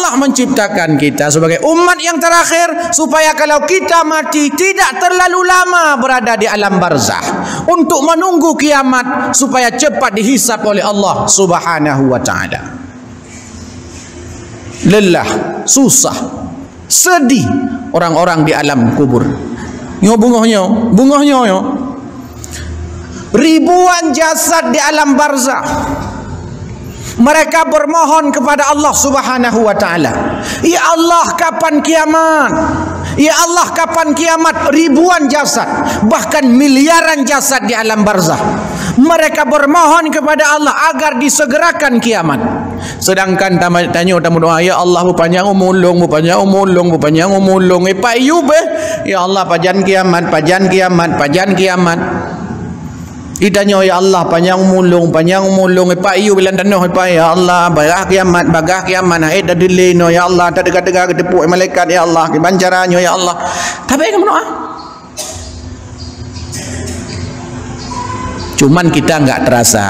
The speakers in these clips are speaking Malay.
Allah menciptakan kita sebagai umat yang terakhir supaya kalau kita mati tidak terlalu lama berada di alam barzah untuk menunggu kiamat supaya cepat dihisap oleh Allah Subhanahu wa taala. Lelah, susah, sedih orang-orang di alam kubur. Bungahnya ribuan jasad di alam barzah. Mereka bermohon kepada Allah Subhanahu wa taala, "Ya Allah, kapan kiamat? Ya Allah, kapan kiamat?" Ribuan jasad, bahkan miliaran jasad di alam barzah. Mereka bermohon kepada Allah agar disegerakan kiamat. Sedangkan tanya tamu doa, "Ya Allah, panjang umulung, panjang umulung, panjang umulung." Pak Ayub, "Ya Allah, pajan kiamat, pajan kiamat, pajan kiamat." Ditanya, "Ya Allah, panjang umulung, panjang umulung." Pak Ayub bilang tanah, "Ya Allah, bagah kiamat, naik dah delino, ya Allah, tak dekat-dekat ketepuk malaikat, ya Allah, kebancarannya, ya Allah." Tapi kamu doa. Cuman kita enggak terasa.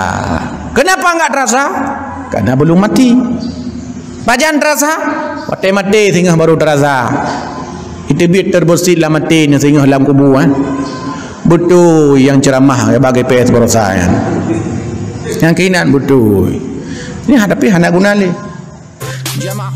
Kenapa enggak terasa? Karena belum mati. Pajan terasa? Mati sehingga baru terasa. Itu biar terbersihlah mati sehingga dalam kubur. Betul yang ceramah bagi PS berusaha yang keinginan betul. Ini hadapi anak guna le. Jamaah